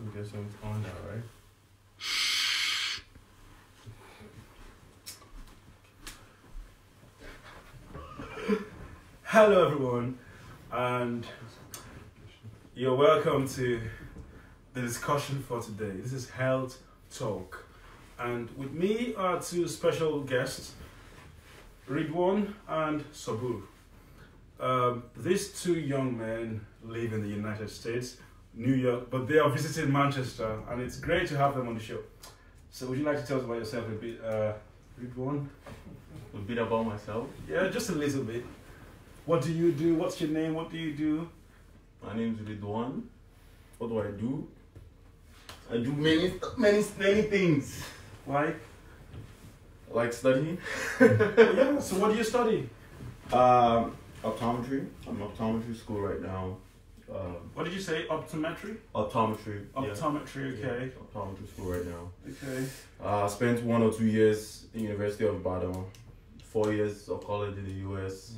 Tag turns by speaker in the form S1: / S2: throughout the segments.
S1: I'm guessing it's on now, right? Hello everyone, and you're welcome to the discussion for today. This is Health Talk, and with me are two special guests, Ridwan and Sobur. These two young men live in the United States, New York, but they are visiting Manchester, and it's great to have them on the show. So would you like to tell us about yourself a bit, Ridwan?
S2: A bit about myself.
S1: Yeah, just a little bit. What do you do? What's your name? What do you do?
S2: My name is Ridwan. What do I do? I do many things.
S1: Like?
S2: I like studying.
S1: Yeah, so what do you study?
S2: Optometry. I'm in optometry school right now.
S1: What did you say? Optometry?
S2: Optometry.
S1: Optometry,
S2: Yeah.
S1: okay.
S2: Yeah, optometry school right now.
S1: Okay.
S2: I spent 1 or 2 years in the University of Ibadan, 4 years of college in the US,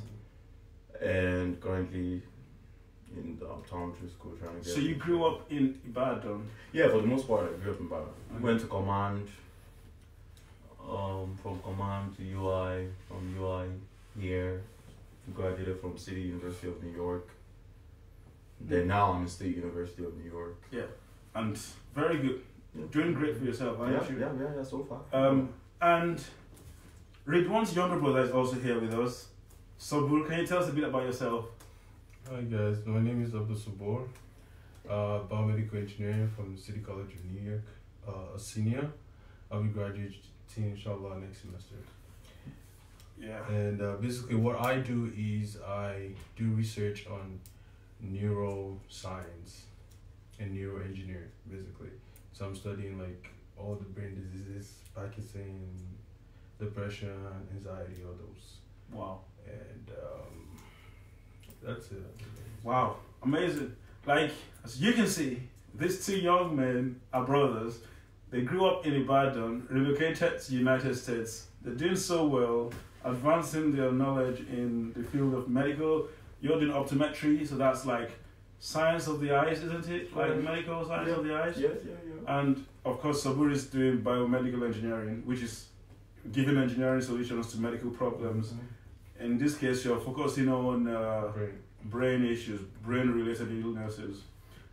S2: and currently in the optometry school trying to get.
S1: So you grew up in Ibadan?
S2: Yeah, for the most part, I grew up in Ibadan.
S1: Okay.
S2: Went to Command, from Command to UI, from UI here, graduated from City University of New York. Then now I'm in State University of New York.
S1: Yeah, and very good.
S2: Yeah.
S1: Doing great for yourself, aren't you?
S2: Yeah, so far.
S1: And Ridwan's younger brother is also here with us. Sobur, can you tell us a bit about yourself?
S3: Hi guys, my name is Olusola, biomedical engineering from City College of New York, a senior. I'll be graduating inshallah next semester.
S1: Yeah.
S3: And basically what I do is I do research on neuroscience and neuroengineering basically. So I'm studying like all the brain diseases, Parkinson, depression, anxiety, all those.
S1: Wow.
S3: And that's it.
S1: Wow, amazing. Like, as you can see, these two young men are brothers. They grew up in Ibadan, relocated to the United States. They're doing so well, advancing their knowledge in the field of medical. You're doing optometry, so that's like science of the eyes, isn't it? Like medical science of the eyes?
S2: Yeah.
S1: And of course, Sobur is doing biomedical engineering, which is giving engineering solutions to medical problems. In this case, you're focusing on brain issues, brain-related illnesses,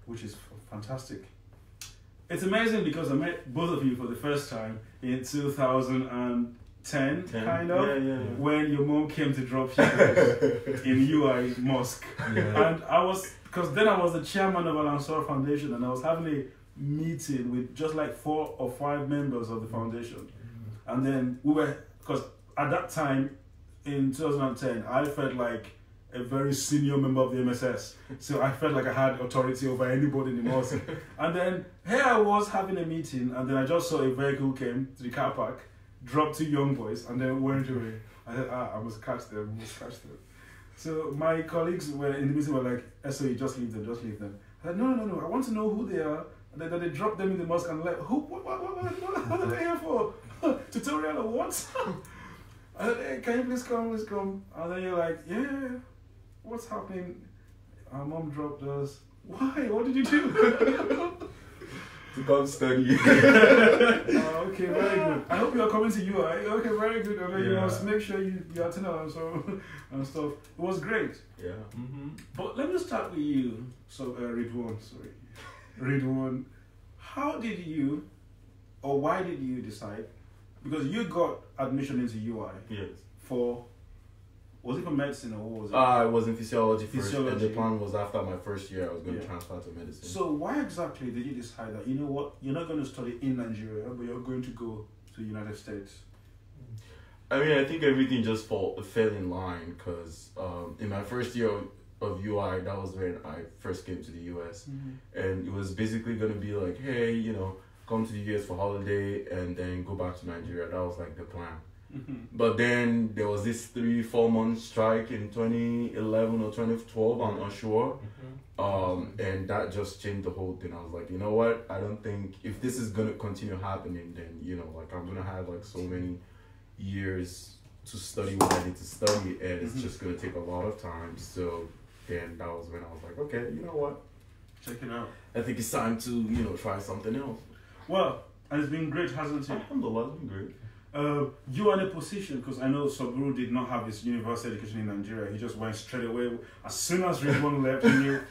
S1: which is fantastic. It's amazing because I met both of you for the first time in 2010, kind of, when your mom came to drop you guys in UI Mosque.
S3: Yeah.
S1: And I was, because then I was the chairman of Olusola Foundation, and I was having a meeting with just like 4 or 5 members of the foundation. And then we were, because at that time, in 2010, I felt like a very senior member of the MSS. So I felt like I had authority over anybody in the mosque. And then here I was having a meeting, and then I just saw a vehicle came to the car park, dropped 2 young boys, and then went away. I said, I must catch them, So my colleagues were in the meeting were like, SOE, just leave them. I said, no, I want to know who they are. And then they dropped them in the mosque, and like, what are they here for? Tutorial or what? I said, hey, can you please come? And then you're like, yeah, what's happening? Our mom dropped us. Why? What did you do?
S2: To come study.
S1: Okay, very good. I hope you are coming to UI. Okay, very good. And then you must make sure you attend and stuff. It was great.
S2: Yeah.
S1: But let me start with you. So, Ridwan, Ridwan, how did you, or why did you decide? Because you got admission into UI.
S2: Yes.
S1: For, was it for medicine or what was it?
S2: I was in physiology first, and the
S1: Physiology.
S2: plan was after my first year I was going to transfer to medicine.
S1: So why exactly did you decide that, you know what, you're not going to study in Nigeria, but you're going to go to the United States?
S2: I mean, I think everything just fell in line because in my first year of UI, that was when I first came to the US. And it was basically going to be like, hey, come to the US for holiday and then go back to Nigeria. That was like the plan. But then there was this 3-4 month strike in 2011 or 2012, I'm not sure. And that just changed the whole thing. I was like, you know what? I don't think if this is going to continue happening, then, I'm going to have like so many years to study what I need to study, and it's just going to take a lot of time. So then that was when I was like, okay, you know what?
S1: check it out.
S2: I think it's time to, try something else.
S1: Well, and it's been great, hasn't it?
S2: Alhamdulillah, it's been great.
S1: You are in a position, because I know Sobur did not have his university education in Nigeria. He just went straight away. As soon as Ridwan left,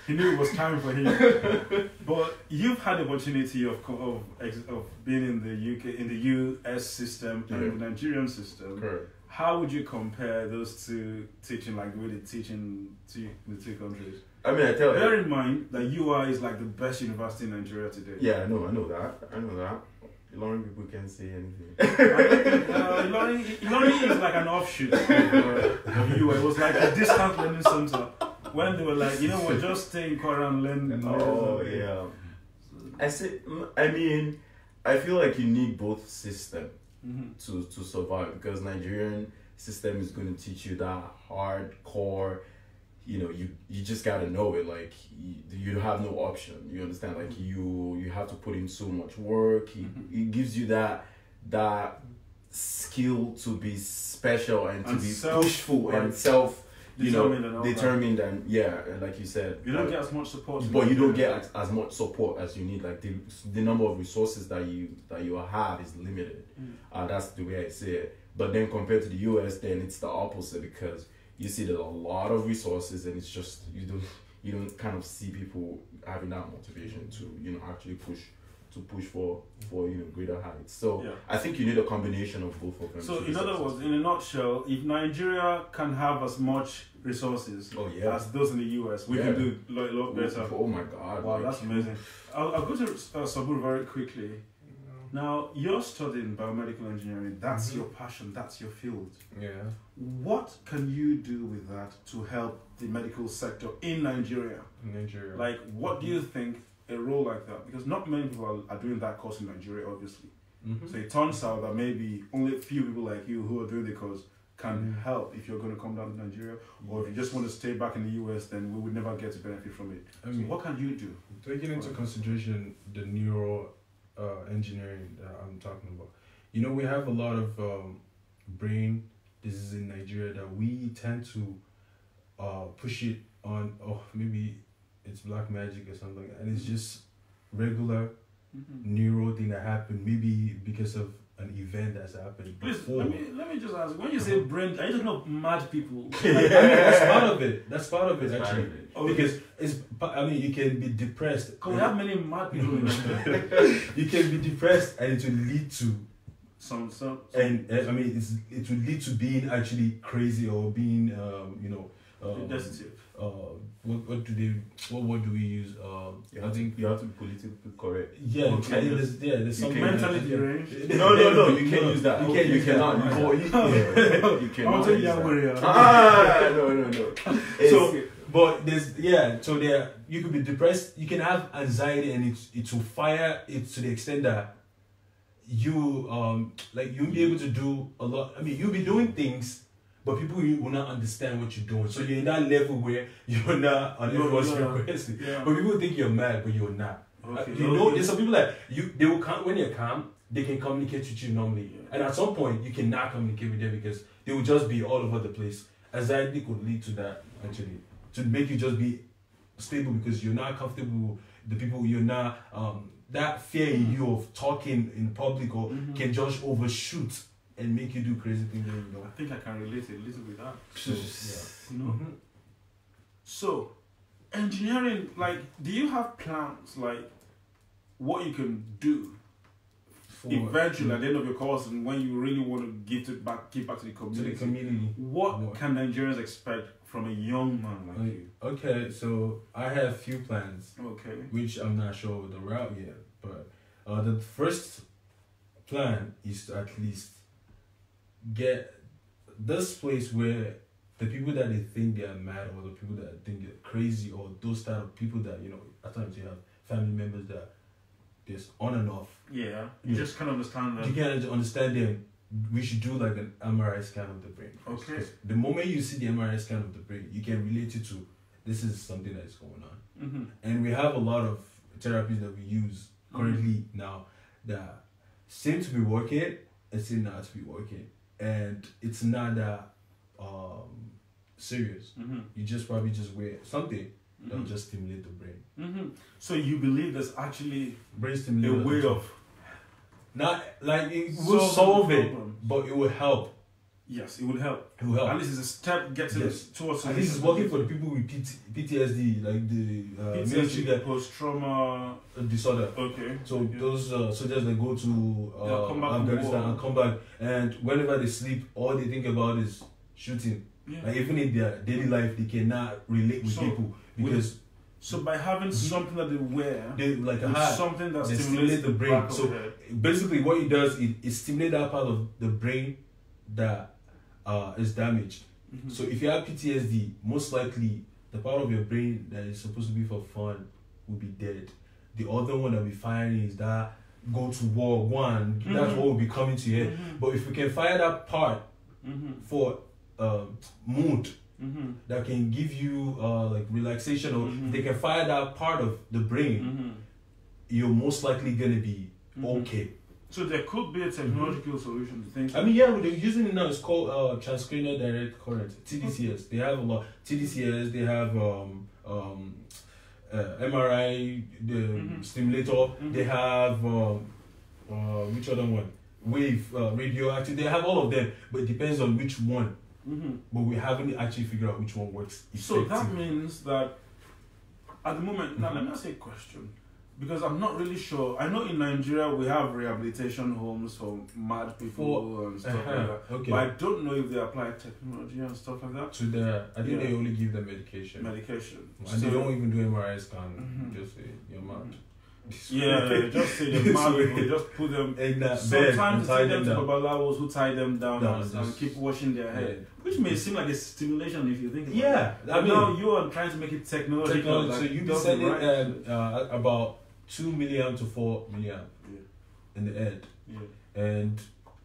S1: he knew it was time for him. But you've had the opportunity of being in the UK, in the US system and the Nigerian system.
S2: Correct.
S1: How would you compare those two teaching, like the way they teach in the two countries?
S2: I mean,
S1: Bear in mind that UI is like the best university in Nigeria today.
S2: Yeah, I know that. Ilorin people can't say anything.
S1: Ilorin is like an offshoot of UI. It was like a discount learning center when they were like, we're just staying Quora and learn.
S2: Oh, yeah. I feel like you need both systems to survive, because Nigerian system is going to teach you that hardcore. You just gotta know it. Like you have no option. You understand? Like you have to put in so much work. It gives you that skill to be special and to be pushful and self determined and like you said.
S1: You don't get as much support.
S2: But you don't get as much support as you need. Like the number of resources that you have is limited. That's the way I see it. But then compared to the US, then it's the opposite, because you see there's a lot of resources, and it's just you don't kind of see people having that motivation to actually push for greater heights. So I think you need a combination of both of them.
S1: So in other words, in a nutshell, if Nigeria can have as much resources as those in the US, we can do a lot better.
S2: Oh my God!
S1: Wow, that's amazing. I'll go to Sobur very quickly. Now, you're studying biomedical engineering. That's your passion. That's your field.
S3: Yeah.
S1: What can you do with that to help the medical sector in Nigeria? Like, what do you think a role like that? Because not many people are doing that course in Nigeria, obviously. So it turns out that maybe only a few people like you who are doing the course can help if you're going to come down to Nigeria. Or if you just want to stay back in the US, then we would never get to benefit from it. So what can you do?
S3: Taking into consideration the neuro engineering that I'm talking about, we have a lot of brain diseases in Nigeria that we tend to push it on. Maybe it's black magic or something, and it's just regular neuro thing that happened. Maybe because of an event that's happened before.
S1: Please, let me just ask. When you say brain, are you talking about mad people?
S3: That's part of it. That's part of it, actually. Because you can be depressed.
S1: Because we have many mad people in Nigeria.
S3: You can be depressed, and it will lead to
S1: some.
S3: It will lead to being actually crazy or being
S1: destitute.
S3: What word do we use?
S2: I think you have to be politically correct.
S3: Yeah, there's some
S1: mentally deranged.
S2: No, you can't use that. You cannot. You cannot. No.
S3: So, but you could be depressed. You can have anxiety, and it will fire it to the extent that you you'll be able to do a lot. You'll be doing things, but people will not understand what you're doing. So you're in that level where you're not on everyone's request. But people think you're mad, but you're not.
S1: Okay.
S3: There's some people that they will come when you're calm. They can communicate with you normally, and at some point you cannot communicate with them because they will just be all over the place. Anxiety could lead to that, actually, to make you just be stable because you're not comfortable with the people. You're not that fear in you of talking in public or can just overshoot and make you do crazy things.
S1: I think I can relate a little with that. So, So, engineering, do you have plans, what you can do eventually at the end of your course, and when you really want to give back to the community? What can Nigerians expect from a young man like you?
S3: Okay, so I have a few plans.
S1: Okay.
S3: Which I'm not sure the route yet, but the first plan is to at least get this place where the people that they think they are mad, or the people that think they're crazy, or those type of people that at times you have family members that just on and off.
S1: Yeah, you just can't understand them.
S3: You can't understand them. We should do like an MRI scan of the brain.
S1: Okay.
S3: The moment you see the MRI scan of the brain, you can relate it to this is something that is going on. And we have a lot of therapies that we use currently now that seem to be working and seem not to be working. And it's not that serious. You just probably just wear something that will just stimulate the brain.
S1: So you believe there's actually
S3: Brain
S1: a
S3: stimulation.
S1: way of
S3: Not like it will solve it, but it will help.
S1: Yes, it would help.
S3: It will help.
S1: At least it's a step getting
S3: Yes.
S1: towards.
S3: At least it's working for the people with PTSD, like the military
S1: PTSD, post-trauma
S3: disorder.
S1: Okay.
S3: So
S1: Yeah.
S3: those soldiers that go to
S1: come back from the
S3: Afghanistan
S1: war.
S3: and come back, and whenever they sleep, all they think about is shooting.
S1: Yeah.
S3: Like even in their daily life, they cannot relate with
S1: So,
S3: people because
S1: So by having something that they wear,
S3: they like a
S1: with
S3: hat,
S1: something that
S3: they
S1: stimulates
S3: stimulate the brain.
S1: back of
S3: So
S1: the head.
S3: basically, what it does it stimulates that part of the brain that is damaged. So if you have PTSD, most likely the part of your brain that is supposed to be for fun will be dead. The other one that will be firing is that go to war one. That's what will be coming to your head. But if we can fire that part for mood that can give you like relaxation, or if they can fire that part of the brain, you're most likely gonna be okay.
S1: So there could be a technological solution to things.
S3: I mean, yeah, they're using it now. It's called transcranial direct current, TDCS. They have a lot. TDCS. They have MRI, the stimulator. They have which other one? Wave, radioactive. They have all of them, but it depends on which one. But we haven't actually figured out which one works
S1: So
S3: effectively.
S1: that means that at the moment, now let me ask you a question, because I'm not really sure. I know in Nigeria we have rehabilitation homes for mad people and stuff like that.
S3: Okay.
S1: But I don't know if they apply technology and stuff like that.
S3: To the, I think they only give them medication.
S1: Medication.
S3: And they don't even do MRI scan. Just say you're mad.
S1: Yeah, just say they're mad people. Just put them
S3: in that bed
S1: sometimes
S3: and
S1: they
S3: tie
S1: take
S3: them
S1: them to
S3: down.
S1: babalawos who tie them down and
S3: just-
S1: keep washing their head. Which may seem like a stimulation if you think about it.
S3: Yeah, I
S1: But
S3: mean,
S1: now you are trying to make it technological.
S3: so you be
S1: does
S3: sending
S1: right.
S3: about 2 milliamp to 4 milliamp in the head, and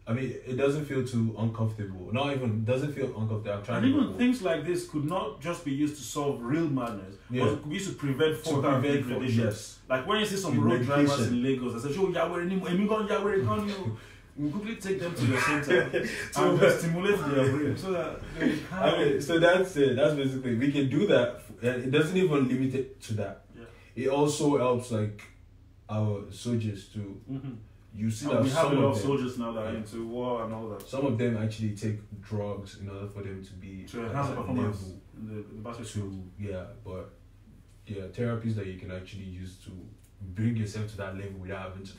S3: I mean it doesn't feel too uncomfortable. Not even doesn't feel uncomfortable. I'm trying
S1: And
S3: to
S1: even things like this could not just be used to solve real madness, but it could be used to prevent further degradation.
S3: yes.
S1: Like when you see some
S3: With
S1: road drivers
S3: medication.
S1: in Lagos, they say, "Oh, Yahweh, we quickly take them to the center and stimulate their brain so that they can."
S3: I mean, so that's it. That's basically we can do that. And it doesn't even limit it to that.
S1: Yeah.
S3: It also helps like our soldiers too. You see
S1: And
S3: that
S1: we have a
S3: some
S1: lot
S3: of
S1: of
S3: them,
S1: soldiers now that are into war and all that.
S3: some of them actually take drugs in order for them to be
S1: To
S3: at
S1: enhance
S3: that
S1: performance
S3: level.
S1: in the battlefield.
S3: But therapies that you can actually use to bring yourself to that level without having to.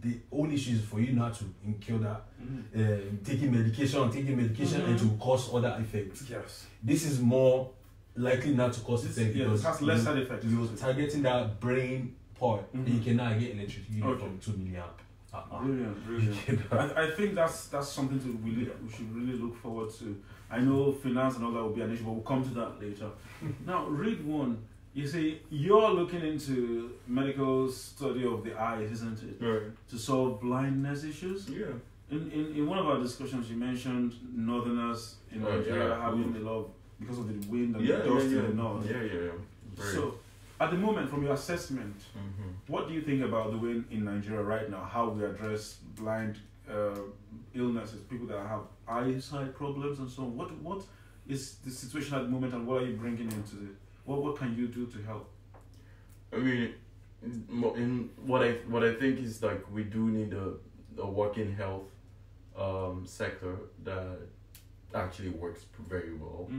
S3: The only issue is for you not to incur that taking medication and to cause other effects.
S1: Yes.
S3: This is more likely not to cause effects
S1: It
S3: because
S1: has less side effects.
S3: you're targeting that brain part that you cannot get electricity
S1: Okay.
S3: from 2 milliamp.
S1: Brilliant. I think that's something we should really look forward to. I know finance and all that will be an issue, but we'll come to that later. Now, Ridwan, you see, you're looking into medical study of the eyes, isn't it?
S2: Right.
S1: To solve blindness issues.
S2: Yeah.
S1: In one of our discussions, you mentioned northerners in Nigeria having a lot of, because of the wind and the dust in the north.
S2: Yeah. Right.
S1: So, at the moment, from your assessment, what do you think about the way in Nigeria right now, how we address blind illnesses, people that have eyesight problems and so on? What is the situation at the moment, and what are you bringing into it? What can you do to help?
S2: I mean, in what I think is like we do need a working health sector that actually works very well.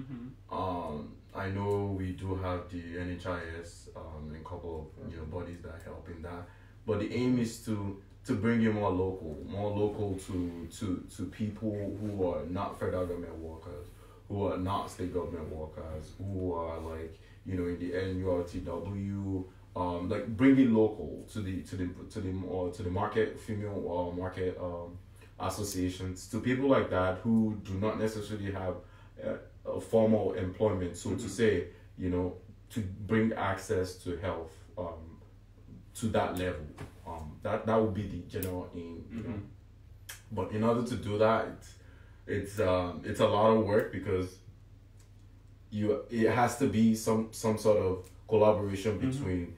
S2: I know we do have the NHIS and a couple of bodies that help in that, but the aim is to bring it more local to people who are not federal government workers, who are not state government workers, who are like in the NURTW. Like bring it local to the market female market associations, to people like that who do not necessarily have a formal employment, so to say, to bring access to health to that level. That would be the general aim, But in order to do that, it's a lot of work because it has to be some sort of collaboration between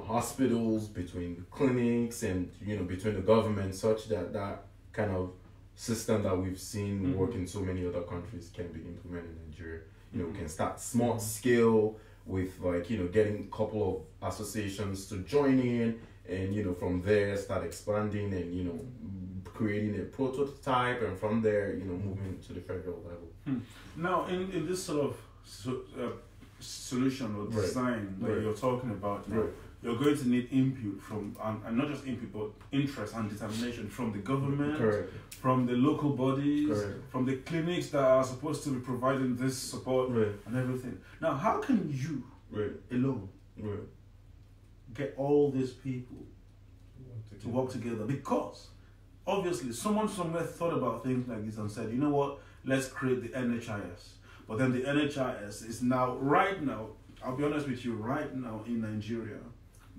S2: hospitals, between clinics, and between the government, such that kind of system that we've seen work in so many other countries can be implemented in Nigeria. We can start small scale with like, getting a couple of associations to join in, and from there start expanding and creating a prototype, and from there moving to the federal level.
S1: Now in this sort of solution or design that you're talking about now, you're going to need input from, and not just input, but interest and determination from the government, from the local bodies, from the clinics that are supposed to be providing this support and everything. Now, how can you alone get all these people to work together? Because obviously someone somewhere thought about things like this and said, you know what, let's create the NHIS. But then the NHIS is now, right now, I'll be honest with you, right now in Nigeria,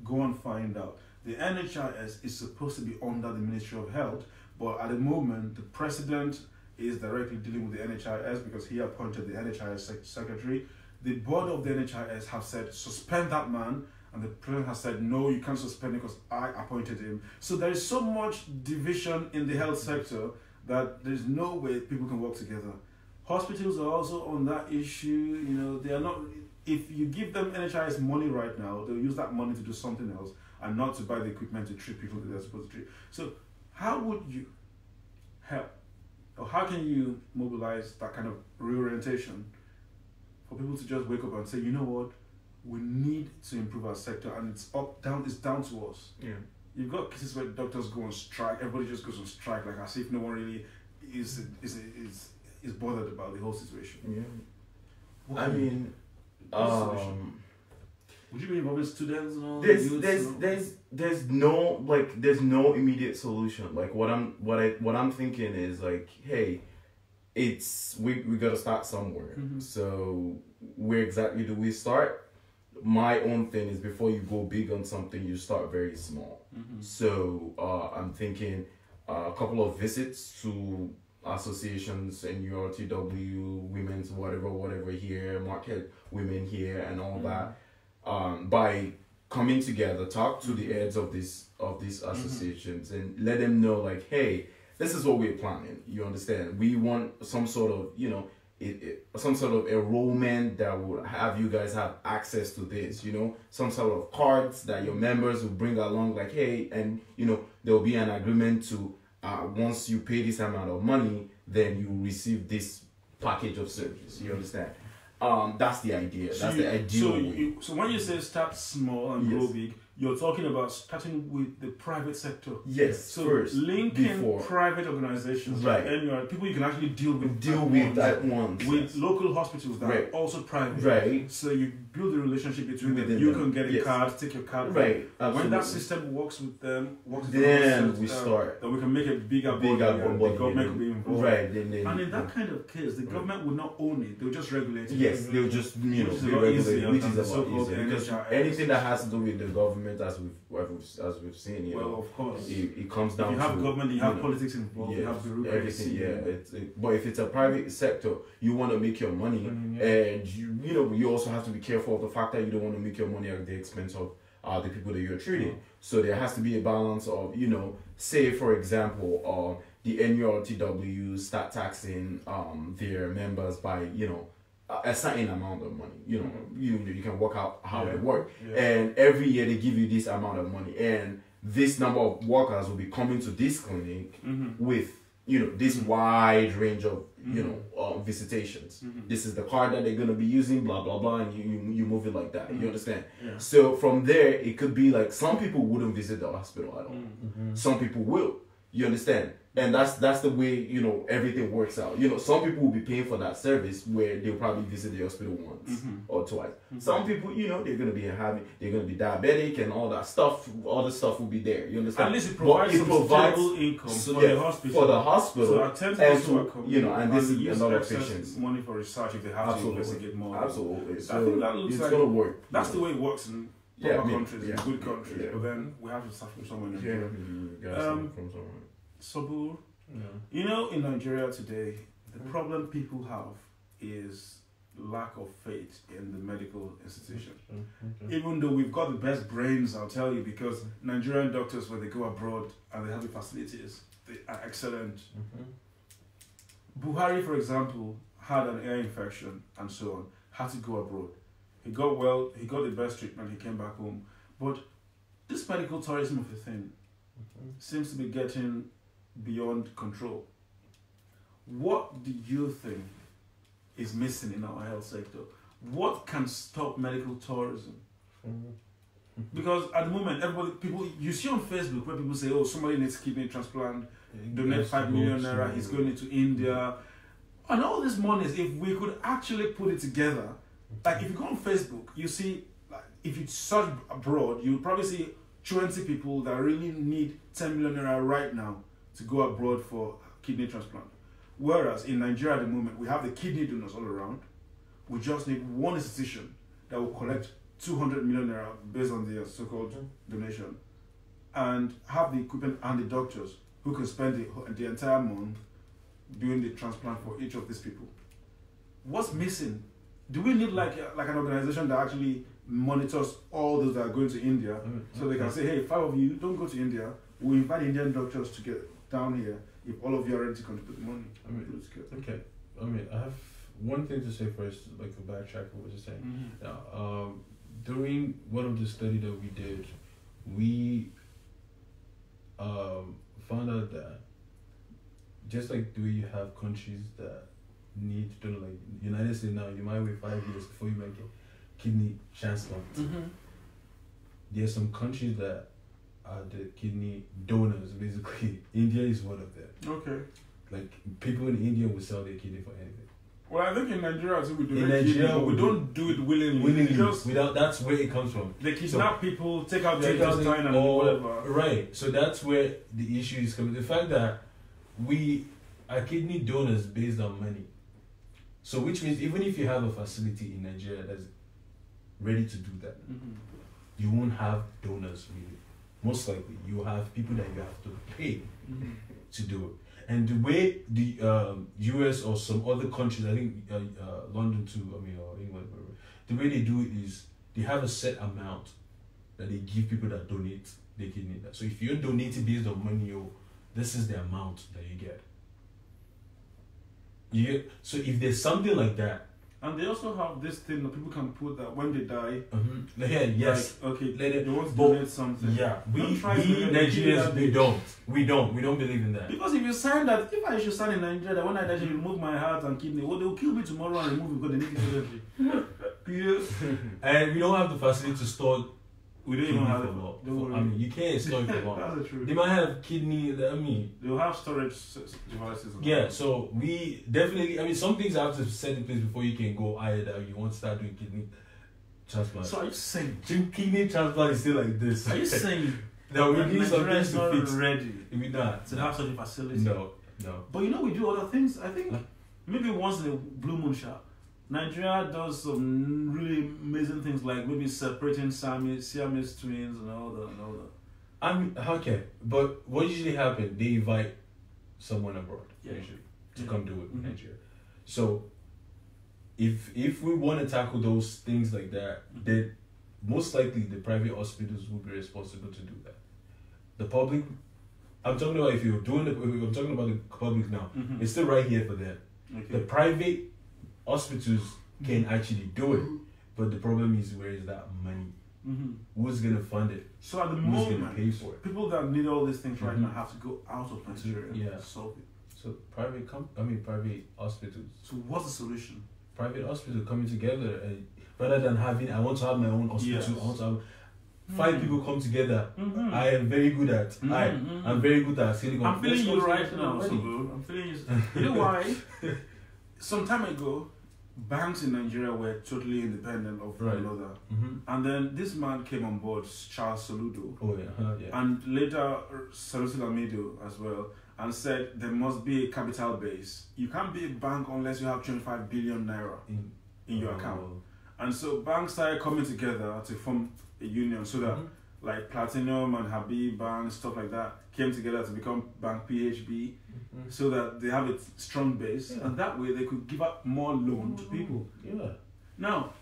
S1: go and find out. The NHIS is supposed to be under the Ministry of Health, but at the moment, the president is directly dealing with the NHIS because he appointed the NHIS secretary. The board of the NHIS have said, suspend that man, and the president has said, no, you can't suspend him because I appointed him. So there is so much division in the health sector that there's no way people can work together. Hospitals are also on that issue. They are not. If you give them NHIS money right now, they'll use that money to do something else and not to buy the equipment to treat people that they're supposed to treat. So how would you help, or how can you mobilize that kind of reorientation for people to just wake up and say, you know what, we need to improve our sector, and it's down to us.
S2: Yeah.
S1: You've got cases where doctors go on strike, everybody just goes on strike, like as if no one really is bothered about the whole situation.
S2: Yeah. I mean,
S1: would you be involving students and all?
S2: There's no immediate solution. Like what I'm thinking is like, hey, we gotta start somewhere. So where exactly do we start? My own thing is, before you go big on something, you start very small. So I'm thinking a couple of visits to associations, NURTW, women's whatever here, market women here, and all that. By coming together, talk to the heads of these associations and let them know, like, hey, this is what we're planning. You understand? We want some sort of some sort of enrollment that will have you guys have access to this. Some sort of cards that your members will bring along, like, hey, and there will be an agreement to. Once you pay this amount of money, then you receive this package of service. You understand? That's the idea. That's the ideal.
S1: So when you say start small and grow big, you're talking about starting with the private sector.
S2: Yes.
S1: So
S2: first,
S1: linking private organizations,
S2: right?
S1: And people you can actually deal with
S2: at once.
S1: With local hospitals that are also private.
S2: Right.
S1: So you build a relationship between them. You can get a card, take your card.
S2: Right.
S1: When that system works with them,
S2: then we start.
S1: Then we can make a bigger body. The government will be involved.
S2: Right.
S1: And in that kind of case, the government will not own it. They'll just regulate it.
S2: Yes, they'll just be regulated, which is a lot easier, because anything that has to do with the government, as we've seen,
S1: well, of course,
S2: it comes down to.
S1: You have government, you have politics involved, you have bureaucracy.
S2: Everything. But if it's a private sector, you want to make your money, and you also have to be careful of the fact that you don't want to make your money at the expense of the people that you're treating. So there has to be a balance of, say for example, the NURTW start taxing their members by a certain amount of money. You can work out how they work, and every year they give you this amount of money, and this number of workers will be coming to this clinic with this wide range of visitations. This is the card that they're gonna be using, blah blah blah, and you move it like that. You understand? So from there, it could be like some people wouldn't visit the hospital at all. Some people will. You understand? And that's the way everything works out. Some people will be paying for that service where they'll probably visit the hospital once or twice. Some people, they're gonna be diabetic and all that stuff. All the stuff will be there. You understand?
S1: At least it provides stable income for the hospital.
S2: For the hospital,
S1: so
S2: and this is another patients.
S1: Money for research if they have to investigate more.
S2: Absolutely. So
S1: I think that looks
S2: it's gonna work.
S1: That's the way it works in countries, in good countries. But then we have to start from somewhere.
S2: From somewhere.
S1: Sobur, in Nigeria today, the problem people have is lack of faith in the medical institution. Even though we've got the best brains, I'll tell you, because Nigerian doctors, when they go abroad and they have the facilities, they are excellent. Buhari, for example, had an ear infection and so on, had to go abroad. He got well. He got the best treatment. He came back home. But this medical tourism of a thing seems to be getting beyond control. What do you think is missing in our health sector? What can stop medical tourism? Because at the moment, you see on Facebook where people say, "Oh, somebody needs kidney transplant, donate 5 million naira. He's going into India," and all these monies. If we could actually put it together, like if you go on Facebook, you see, like if you search abroad, you'll probably see 20 people that really need 10 million naira right now to go abroad for kidney transplant. Whereas in Nigeria at the moment, we have the kidney donors all around. We just need one institution that will collect 200 million naira based on their so-called donation, and have the equipment and the doctors who can spend the entire month doing the transplant for each of these people. What's missing? Do we need like an organization that actually monitors all those that are going to India, so they can say, "Hey, 5 of you don't go to India. We invite Indian doctors to get down here if all of you are ready to contribute money."
S3: Okay. I have one thing to say first, like a backtrack of what you're saying. During one of the studies that we did, we found out that just like the way you have countries that need to, like United States now, you might wait 5 years before you might get kidney transplant. There are some countries that are the kidney donors, basically. India is one of them.
S1: Okay.
S3: Like people in India will sell their kidney for anything.
S1: Well, I think in Nigeria too, we do
S3: In
S1: it,
S3: Nigeria,
S1: we don't do it willingly. Just
S3: without, that's where it comes from.
S1: they kidnap people, take out their
S3: Take out
S1: intestine and
S3: or-
S1: whatever.
S3: Right. So that's where the issue is coming. The fact that we are kidney donors based on money. So which means even if you have a facility in Nigeria that's ready to do that, you won't have donors really. Most likely, you have people that you have to pay to do it. And the way the US or some other countries, I think London too, or England, whatever, the way they do it is they have a set amount that they give people that donate their kidney. So if you're donating based on money, this is the amount that you get. So if there's something like that.
S1: And they also have this thing that people can put that when they die.
S3: Yeah, yes.
S1: Like, okay,
S3: Let it,
S1: they want to donate something.
S3: Yeah, we
S1: Nigerians,
S3: we don't believe in that.
S1: Because if you sign that, if I should sign in Nigeria that when I die, you remove my heart and kidney, well, they'll kill me tomorrow and remove it because they need it surgery.
S3: And we don't have the facility to store.
S1: We don't even have it.
S3: You can't store it for long.
S1: That's the truth.
S3: They might have kidney.
S1: They'll have storage devices.
S3: Yeah, so we definitely. Some things have to set in place before you can go either. You want to start doing kidney transplant.
S1: So are you saying
S3: kidney transplant is still like this?
S1: Are you saying
S3: that we need some things to fix?
S1: Ready?
S3: We not
S1: to have such a facility.
S3: No.
S1: But we do other things. I think maybe once in a blue moon shot. Nigeria does some really amazing things like maybe separating Siamese twins and all that.
S3: Okay, but what usually happens? They invite someone abroad usually to come do it in Nigeria. So if we want to tackle those things like that, then most likely the private hospitals will be responsible to do that. The public, I'm talking about I'm talking about the public now. It's still right here for them.
S1: Okay.
S3: The private hospitals can actually do it, but the problem is, where is that money? Who's gonna fund it?
S1: So at the
S3: Who's
S1: moment,
S3: gonna pay for it?
S1: people that need all these things right now have to go out of Nigeria to solve it.
S3: So private hospitals.
S1: So what's the solution?
S3: Private hospitals coming together, rather than having, I want to have my own hospital.
S1: Yes.
S3: I want to have 5 people come together. I am very good at. I'm very good at Silicon.
S1: I'm feeling you right now, Sobur. I'm feeling you. You know why? Some time ago, banks in Nigeria were totally independent of one another. And then this man came on board, Charles Soludo.
S3: Oh, yeah.
S1: And later, Sanusi Lamido as well, and said there must be a capital base. You can't be a bank unless you have 25 billion naira in your account. And so banks started coming together to form a union so that like Platinum and Habib Bank, stuff like that, came together to become Bank PHB so that they have a strong base and that way they could give out more loan to people.
S3: Yeah.
S1: Now,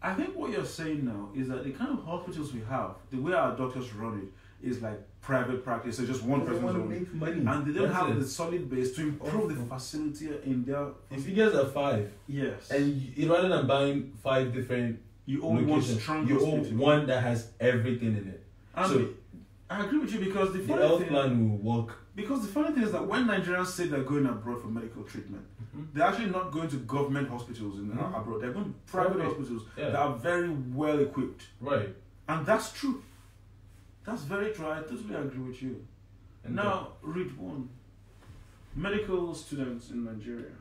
S1: I think what you're saying now is that the kind of hospitals we have, the way our doctors run it, is like private practice, so just one person
S3: want to make money.
S1: And they don't have the solid base to improve the facility in their...
S3: If you guys are 5,
S1: yes,
S3: and rather than buying 5 different
S1: You own one
S3: location.
S1: strong
S3: You own
S1: hospital.
S3: one that has everything in it.
S1: And
S3: So
S1: I agree with you because the
S3: the
S1: funny
S3: health
S1: thing,
S3: plan will work.
S1: because the funny thing is that when Nigerians say they're going abroad for medical treatment, they're actually not going to government hospitals in abroad. They're going to private hospitals that are very well equipped.
S3: Right.
S1: And that's true. That's very true. I totally agree with you.
S3: And
S1: Now, Ridwan, medical students in Nigeria,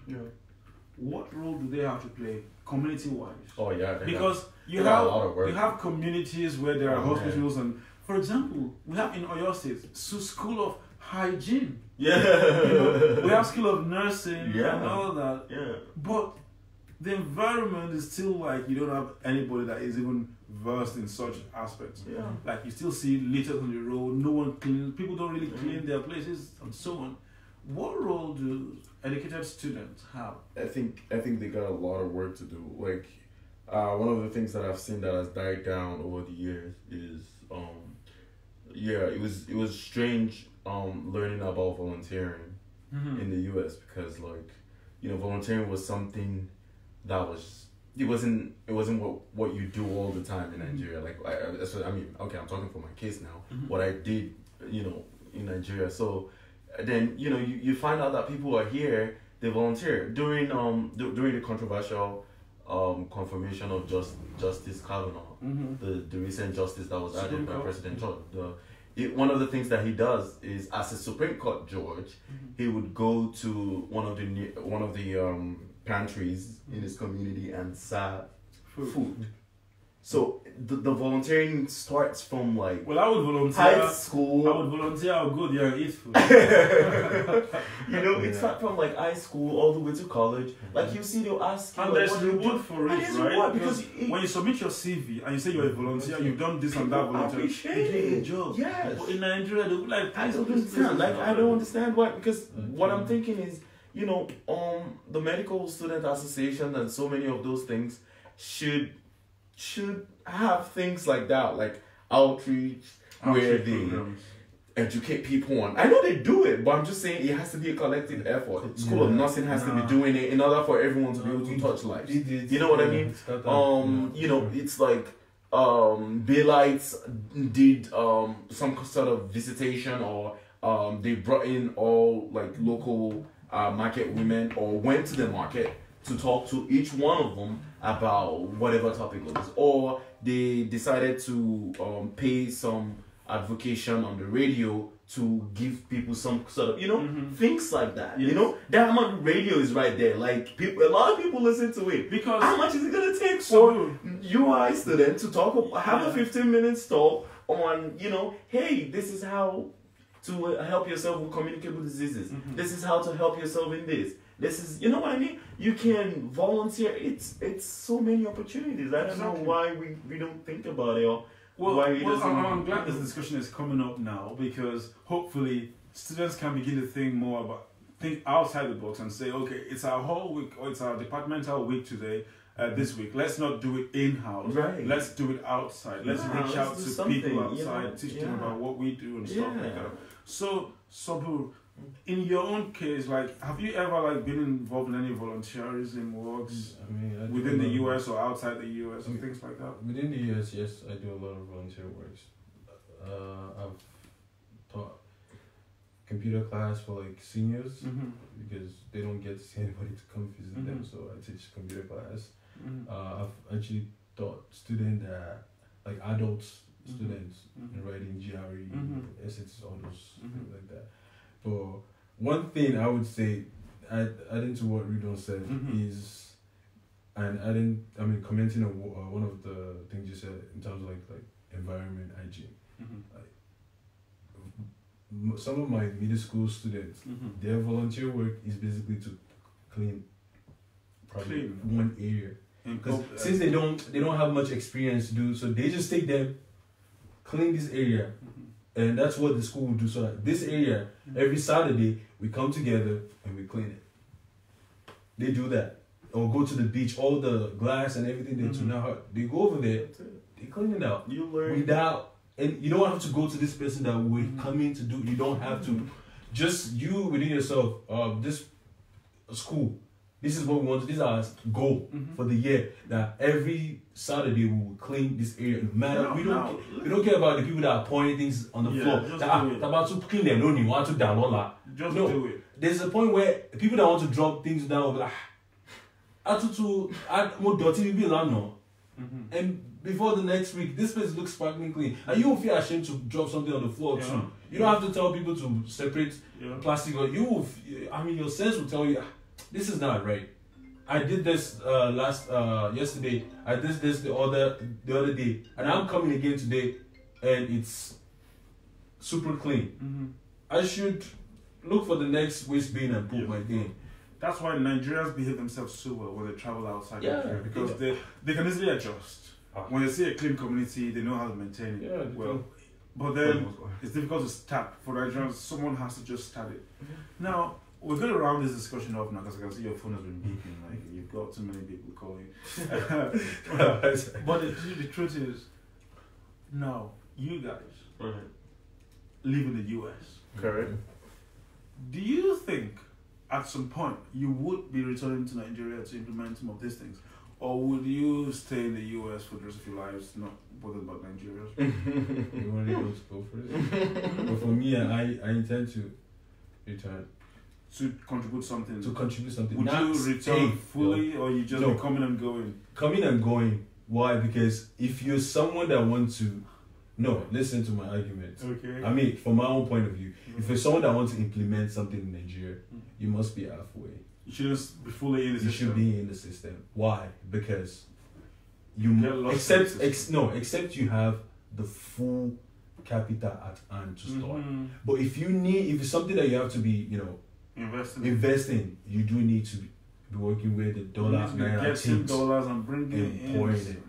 S1: what role do they have to play community-wise?
S2: Oh yeah.
S1: Because you
S2: they got a lot of work.
S1: have communities where there are
S2: Oh,
S1: hospitals, and for example, we have in Oyo State school of hygiene.
S2: Yeah.
S1: We have school of nursing
S2: Yeah.
S1: and all that.
S2: Yeah.
S1: But the environment is still like you don't have anybody that is even versed in such aspects.
S2: Yeah.
S1: Like you still see litter on the road, no one cleans, people don't really clean their places and so on. What role do educated students have?
S2: I think they got a lot of work to do. Like, one of the things that I've seen that has died down over the years is, it was strange, learning about volunteering in the U.S. because, like, volunteering was something that it wasn't what you do all the time in Nigeria. Like, I'm talking for my case now. What I did, in Nigeria. So then, you find out that people are here. They volunteer during the controversial confirmation of Justice Kavanaugh, the recent justice that was added by President Trump. One of the things that he does is, as a Supreme Court judge, he would go to one of the pantries in his community and serve food. So the volunteering starts from like
S1: Well, I would volunteer.
S2: high school.
S1: I would volunteer. I would go there and eat food.
S2: It starts from like high school all the way to college. Like you see, they'll ask you,
S1: And
S2: like,
S1: there's
S2: what do you
S1: reward
S2: do?
S1: for
S2: And
S1: it,
S2: there's
S1: right?
S2: reward
S1: Because
S2: because
S1: when you submit your CV and you say you're a volunteer, you've done this and that volunteer,
S2: appreciate
S1: you get a
S2: it.
S1: job.
S2: Yes.
S1: But in Nigeria, they'll be like,
S2: I
S1: please,
S2: don't
S1: please,
S2: understand.
S1: please,
S2: Like
S1: please.
S2: I don't understand why. Because what I'm thinking is, the Medical Student Association and so many of those things should have things like that, like outreach where they
S1: programs.
S2: educate people on. I know they do it, but I'm just saying it has to be a collective effort. School of Nursing has to be doing it in order for everyone to be able to touch lives. You know what I mean? It's like Baylights did some sort of visitation, or they brought in all like local market women, or went to the market to talk to each one of them about whatever topic it was, or they decided to pay some advocation on the radio to give people some sort of things like that.
S1: Yes.
S2: That amount of radio is right there. Like a lot of people listen to it.
S1: Because
S2: how much is it gonna take for UI student to have a 15-minute talk on hey, this is how to help yourself with communicable diseases. This is how to help yourself in this. This is, you know what I mean? You can volunteer. It's so many opportunities. I don't know why we don't think about it, or why it doesn't.
S1: I'm glad this discussion is coming up now, because hopefully students can begin to think outside the box and say, okay, it's our whole week, or it's our departmental week today. This week, let's not do it in-house.
S2: Right.
S1: Let's do it outside. Let's reach out to people outside, teach them about what we do and stuff like that. So, Sobur, in your own case, like, have you ever been involved in any volunteerism works within the US or outside the US and things like that?
S3: Within the US, yes, I do a lot of volunteer works. I've taught computer class for seniors because they don't get to see anybody to come visit them, so I teach computer class. I've actually taught students adults students in writing GRE, SATs, all those things like that. But one thing I would say, adding to what Ridwan said, is, and commenting on one of the things you said in terms of like environment hygiene. Some of my middle school students, their volunteer work is basically to clean one area. Because since they don't have much experience to do, so they just take them, clean this area, and that's what the school will do. So this area, every Saturday we come together and we clean it. They do that, or go to the beach, all the glass and everything they tune out. They go over there, they clean it out.
S2: You learn
S3: without, and you don't have to go to this person that we're coming to do. You don't have to. Just you within yourself. This school, This is what we want. This is our goal for the year. That every Saturday we will clean this area. No matter we don't care about the people that are pouring things on the floor. About to clean them, no, you want to download.
S1: Just do it.
S3: There's a point where people that want to drop things down will be like, more dirty people now. And before the next week, this place looks sparkling clean, and you won't feel ashamed to drop something on the floor too. You don't have to tell people to separate plastic. Or your sense will tell you, this is not right. I did this yesterday. I did this the other day, and I'm coming again today, and it's super clean. I should look for the next waste bin and put my thing.
S1: That's why Nigerians behave themselves so well when they travel outside Nigeria, because they can easily adjust. When they see a clean community, they know how to maintain it well. But then it's difficult to start. For Nigerians, someone has to just start it. Now, we're going to round this discussion off now, because I can see your phone has been beeping. Like, you've got too many people calling. But the truth is, now, you guys live in the US.
S2: Correct.
S1: Do you think at some point you would be returning to Nigeria to implement some of these things? Or would you stay in the US for the rest of your lives, not bothered about Nigeria?
S3: You want to go for it? But for me, I intend to return.
S1: To contribute something?
S3: Would
S1: you return fully, or you just be coming and going?
S3: Coming and going. Why? Because if you're someone that wants to... No, listen to my argument.
S1: Okay.
S3: I mean, from my own point of view, if you're someone that wants to implement something in Nigeria, you must be halfway.
S1: You shouldn't be fully in the system.
S3: You should be in the system. Why? Because you except you have the full capital at hand to start. But if it's something that you have to be, investing, you do need to be working with the dollar, naira,
S1: $10 and bringing it in.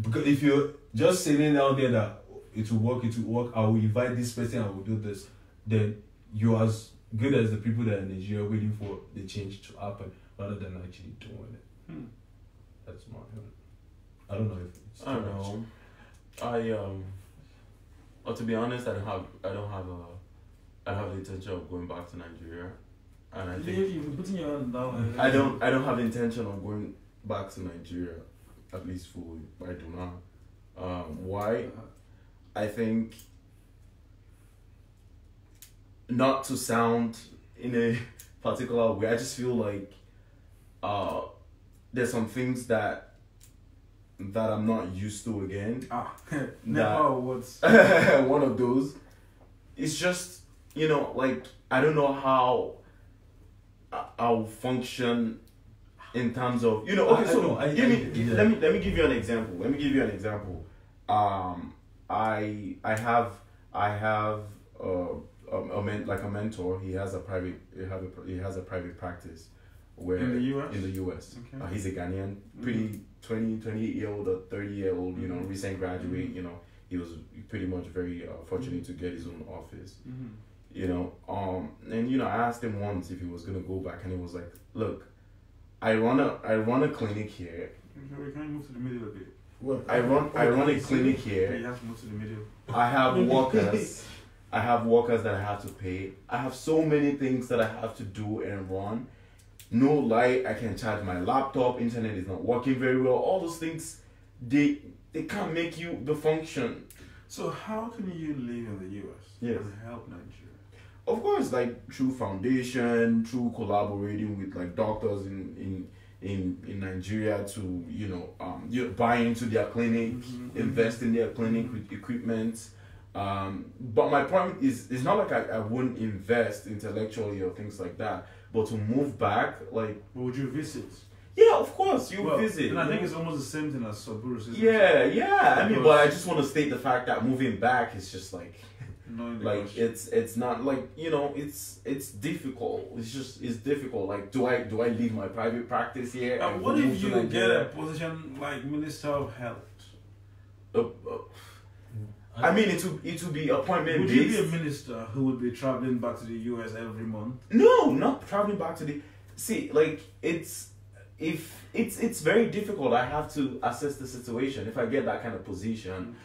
S3: Because if you're just saying out there that it will work, I will invite this person, I will do this, then you're as good as the people that are in Nigeria waiting for the change to happen rather than actually doing it. That's my I don't know if it's
S2: I don't know. Well, to be honest, I don't have the intention of going back to Nigeria, and I think
S1: you've been putting your hand down.
S2: I don't have the intention of going back to Nigeria, at least fully. I do not. Why? I think, not to sound in a particular way, I just feel like there's some things that I'm not used to again.
S1: What's
S2: one of those. It's just, like, I don't know how I'll function in terms of, okay, so let me give you an example. I have a mentor. He has a private practice where
S1: in the
S2: US.
S1: Okay.
S2: He's a Ghanaian, pretty 28-year-old or 30-year-old, recent graduate. He was pretty much very fortunate to get his own office. And I asked him once if he was gonna go back, and he was like, "Look, I run a clinic here.
S1: We can move to the middle a bit.
S2: What? I run a clinic here.
S1: You have to move to the middle.
S2: I have workers. I have workers that I have to pay. I have so many things that I have to do and run. No light. I can charge my laptop. Internet is not working very well. All those things, they can't make you the function."
S1: So how can you live in the US?
S2: Yes.
S1: And help Nigeria?
S2: Of course, like through foundation, through collaborating with like doctors in Nigeria to buy into their clinic, invest in their clinic with equipment. But my point is, it's not like I wouldn't invest intellectually or things like that. But to move back, like,
S1: would you visit?
S2: Yeah, of course, you visit.
S1: And I think it's almost the same thing as Sobur.
S2: Yeah. I mean, but I just want to state the fact that moving back is just like. Like it's not like it's difficult. It's difficult. Like do I leave my private practice here?
S1: And what if you get a position like Minister of Health?
S2: I mean, it will be appointment based.
S1: Would you be a minister who would be traveling back to the US every month?
S2: No, not traveling back to the. See, like it's if it's very difficult. I have to assess the situation. If I get that kind of position,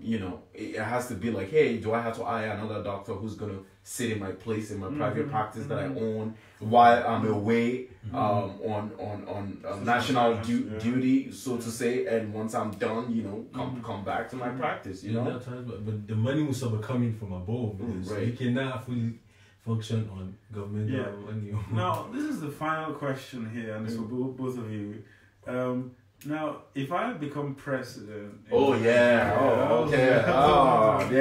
S2: you know, it has to be like, hey, do I have to hire another doctor who's gonna sit in my place in my private practice that I own while I'm away on national duty, so to say, and once I'm done, you know, come back to my practice, you know.
S3: That time, but the money was sort of coming from above. So you cannot fully function on government money.
S1: Now, this is the final question here, and it's for both of you. Now, if I become president...
S2: there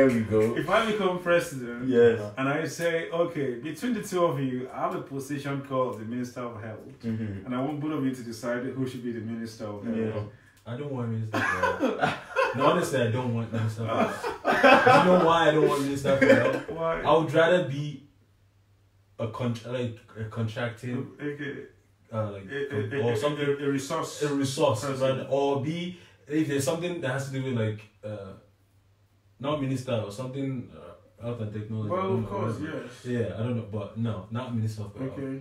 S2: we go.
S1: If I become president, and I say, okay, between the two of you, I have a position called the Minister of Health, and I want both of you to decide who should be the Minister of Health.
S3: I don't want Minister of Health. No, honestly, I don't want Minister of Health. You know why I don't want Minister of Health?
S1: Why?
S3: I would rather be a contracting... or something,
S1: a resource,
S3: right? Or be, if there's something that has to do with like not minister or something, health and technology.
S1: Well, of course, yes.
S3: Yeah, I don't know, but no, not minister of health.
S1: Okay.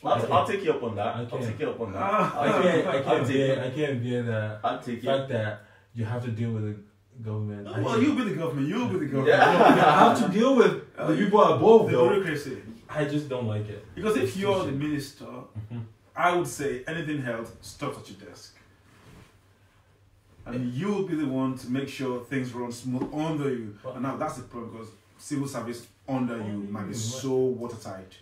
S2: I'll take you up on that. I'll take you up on that.
S3: I can't bear the fact that you have to deal with the government.
S1: Well, you'll be the government. You'll be the government.
S3: I have to deal with the people above.
S1: The bureaucracy.
S3: I just don't like it.
S1: Because if you're the minister, I would say anything health stops at your desk. And you'll be the one to make sure things run smooth under you. And now that's the problem, because civil service under you might be so watertight.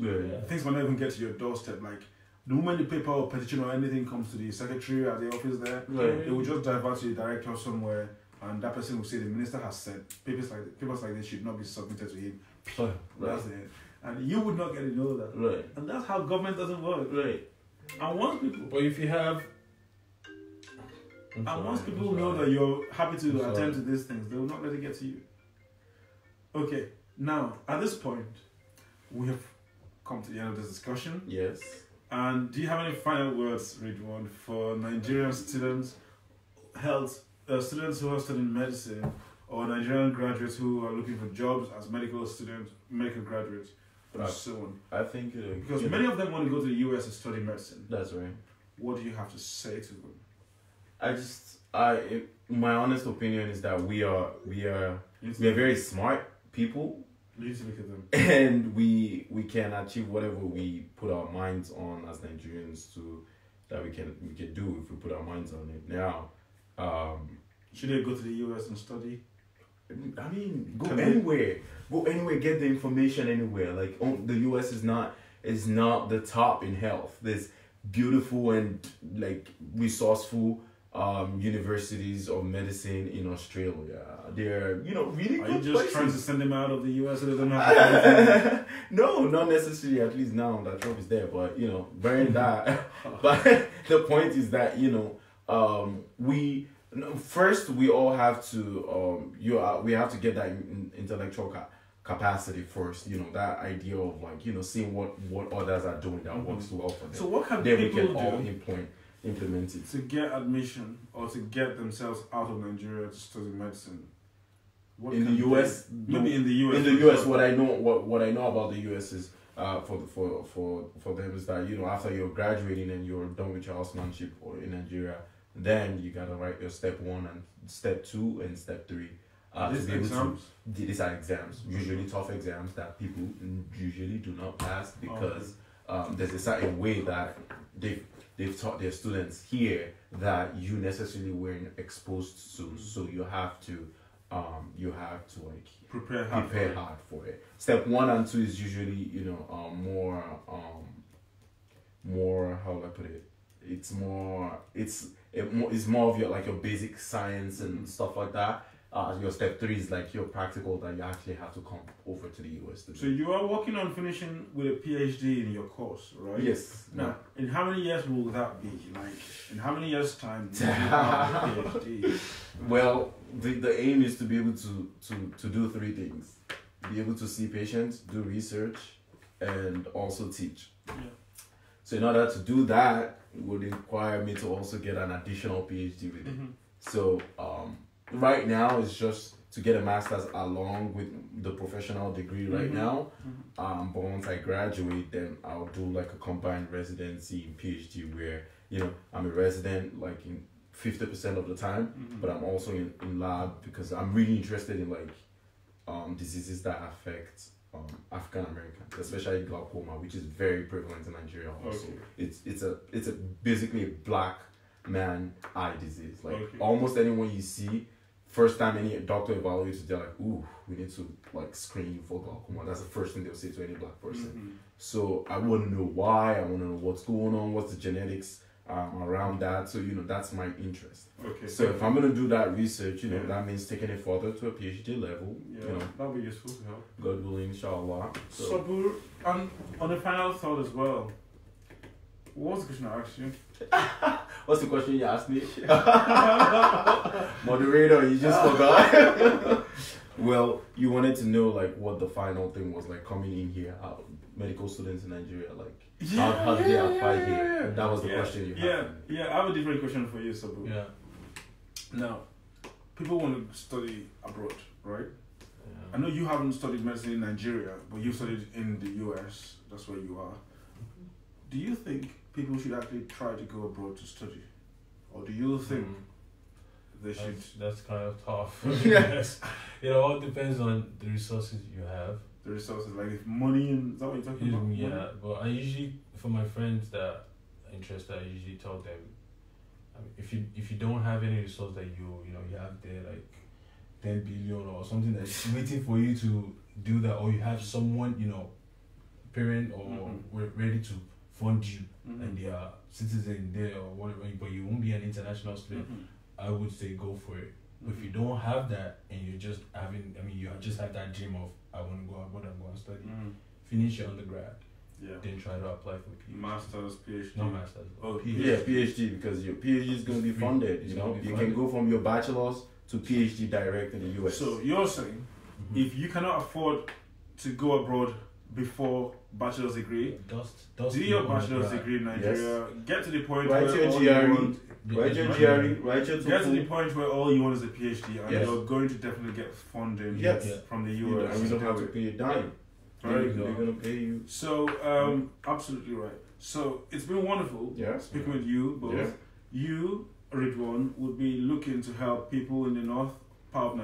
S1: Things might not even get to your doorstep. Like the moment the paper or petition or anything comes to the secretary at the office there, they will just divert to the director somewhere, and that person will say the minister has said papers like this should not be submitted to him. That's it. And you would not get to know that.
S2: Right.
S1: And that's how government doesn't work.
S2: Right.
S1: And once people...
S3: But if you have...
S1: once people know that you're happy to attend to these things, they will not let it get to you. Okay. Now, at this point, we have come to the end of this discussion.
S2: Yes.
S1: And do you have any final words, Ridwan, for Nigerian students, students who are studying medicine, or Nigerian graduates who are looking for jobs as medical students, medical graduates, and so on?
S2: I think...
S1: because many of them want to go to the US to study medicine.
S2: That's right.
S1: What do you have to say to them?
S2: My honest opinion is that we are very smart people.
S1: You need to look at them.
S2: And we can achieve whatever we put our minds on as Nigerians that we can do if we put our minds on it. Now,
S1: should they go to the US and study?
S2: I mean, go anywhere, get the information anywhere. Like the US is not the top in health. There's beautiful and like resourceful universities of medicine in Australia. They're really good. Are you just places.
S1: Trying to send them out of the US so they don't have to
S2: No, not necessarily, at least now that Trump is there, but bearing that. But the point is that we all have to we have to get that intellectual capacity first, that idea of seeing what others are doing that works well for them.
S1: So what can
S2: then
S1: people
S2: we can
S1: do
S2: all implement it
S1: to get admission or to get themselves out of Nigeria to study medicine?
S2: In the US,
S1: maybe in the US.
S2: In the US, what I know about the US is for them is that after you're graduating and you're done with your housemanship or in Nigeria, then you gotta write your step 1 and step 2 and step 3.
S1: These exams?
S2: These are exams, usually tough exams that people usually do not pass because there's a certain way that they've taught their students here that you necessarily weren't exposed to. So you have to like
S1: prepare
S2: hard for it. Step 1 and 2 is usually more how do I put it? It's more of your like your basic science and stuff like that. Your step 3 is like your practical that you actually have to come over to the US to do.
S1: So you are working on finishing with a PhD in your course, right?
S2: Yes.
S1: Now, in how many years will that be? Like, in how many years' time will you have a PhD?
S2: Well, the aim is to be able to do 3 things: be able to see patients, do research, and also teach.
S1: Yeah.
S2: So in order to do that, it would require me to also get an additional PhD with it. So right now it's just to get a master's along with the professional degree right now. But once I graduate, then I'll do like a combined residency and PhD where, you know, I'm a resident like in 50% of the time, but I'm also in lab because I'm really interested in like diseases that affect African Americans, especially glaucoma, which is very prevalent in Nigeria also. It's a basically a black man eye disease. Like almost anyone you see, first time any doctor evaluates it, they're like, ooh, we need to like screen you for glaucoma. That's the first thing they'll say to any black person. So I want to know why, I want to know what's going on, what's the genetics around that. So, you know, that's my interest. So if I'm going to do that research, you know, that means taking it further to a PhD level. You know,
S1: that'll be useful to help.
S2: God willing, inshallah.
S1: So, Sobur, on a final thought as well, what was the question I asked you?
S2: What's the question you asked me? Moderator, you just forgot. Well, you wanted to know like what the final thing was like coming in here, medical students in Nigeria, like how do they apply here? That was the question you had.
S1: Yeah, I have a different question for you, Sobur.
S3: Yeah.
S1: Now, people want to study abroad, right? I know you haven't studied medicine in Nigeria, but you studied in the US. That's where you are. Do you think people should actually try to go abroad to study? Or do you think they should?
S3: That's kind of tough. Yes. It all depends on the resources you have.
S1: The resources, like if money, and is that what you're talking about?
S3: Yeah,
S1: Money?
S3: but I usually, for my friends that are interested, I usually tell them, I mean, if you don't have any resource that you have there like 10 billion or something that's waiting for you to do that, or you have someone, you know, parent or ready to fund you and they are citizen there or whatever, but you won't be an international student, I would say go for it. But if you don't have that and you just have that dream of I want to go abroad and go and study, finish your undergrad, then try to apply for PhD.
S1: Masters, PhD.
S3: No masters.
S2: PhD, because your PhD is going to be funded. You know, you can go from your bachelor's to PhD direct in the US.
S1: So you're saying if you cannot afford to go abroad before bachelor's degree, do your bachelor's degree in Nigeria, get to the point where
S2: write your
S1: get to the point where all you want is a PhD and you're going to definitely get funding from the US.
S2: And you don't have to pay a dime. They're going to pay you.
S1: So, absolutely right. So, it's been wonderful speaking with you both.
S2: Yeah.
S1: You, Ridwan, would be looking to help people in the northern part of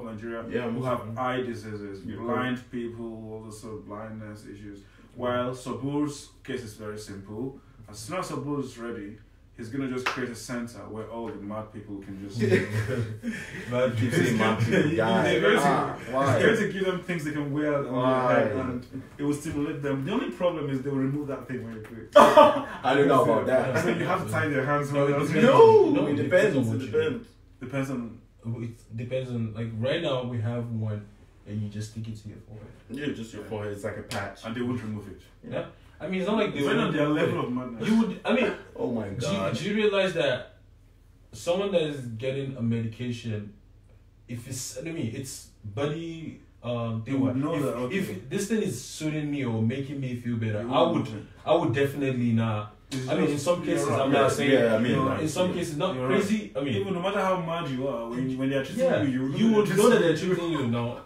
S1: Nigeria who have eye diseases, blind people, all the sort of blindness issues. While Sobur's case is very simple. As soon as Sobur is ready, he's going to just create a center where all the mad people can just...
S2: Mad people. He's
S1: going to give them things they can wear on their head and it will stimulate them. The only problem is they will remove that thing very quick.
S2: I don't know about that.
S1: So you have to tie their hands.
S2: No, it depends.
S1: Depends on...
S3: It depends on, like right now we have one and you just stick it to your forehead.
S2: Yeah, just your forehead. It's like a patch.
S1: And they won't remove it.
S3: Yeah. I mean, it's not like they
S1: on their level of madness.
S3: You would, I mean,
S2: oh my God.
S3: Do you realize that someone that is getting a medication, if it's, it's body, if this thing is suiting me or making me feel better, I would definitely not. I mean, in some cases, I'm not saying. In some cases, not crazy. I mean,
S1: even no matter how mad you are, when they are treating
S3: you would know that they're treating you now.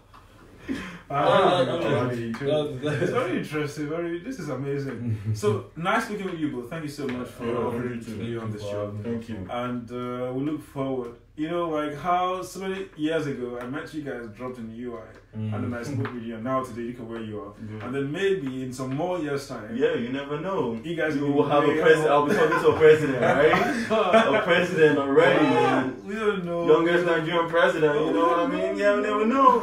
S1: It's very interesting. This is amazing. So nice speaking with you both. Thank you so much for offering to be on the show.
S2: Thank you.
S1: And we look forward. You know, like how so many years ago I met you guys dropped in UI, and then I spoke with you. And now today you can where you are, and then maybe in some more years time.
S2: Yeah, you never know.
S1: You guys
S2: will have a president. I'll be talking to a president, right? A president already, man.
S1: We don't know.
S2: Youngest Nigerian president. You know what I mean? Yeah, we never know.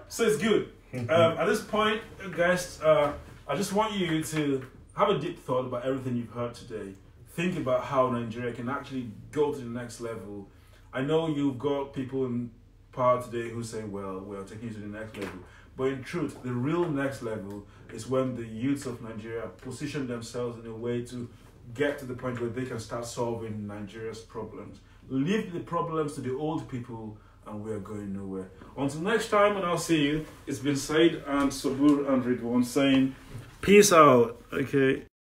S1: So it's good. At this point, guys, I just want you to have a deep thought about everything you've heard today. Think about how Nigeria can actually go to the next level. I know you've got people in power today who say, well, we're taking you to the next level. But in truth, the real next level is when the youths of Nigeria position themselves in a way to get to the point where they can start solving Nigeria's problems. Leave the problems to the old people and we're going nowhere. Until next time, and I'll see you. It's been Saeed and Sobur and Ridwan saying, peace out. Okay.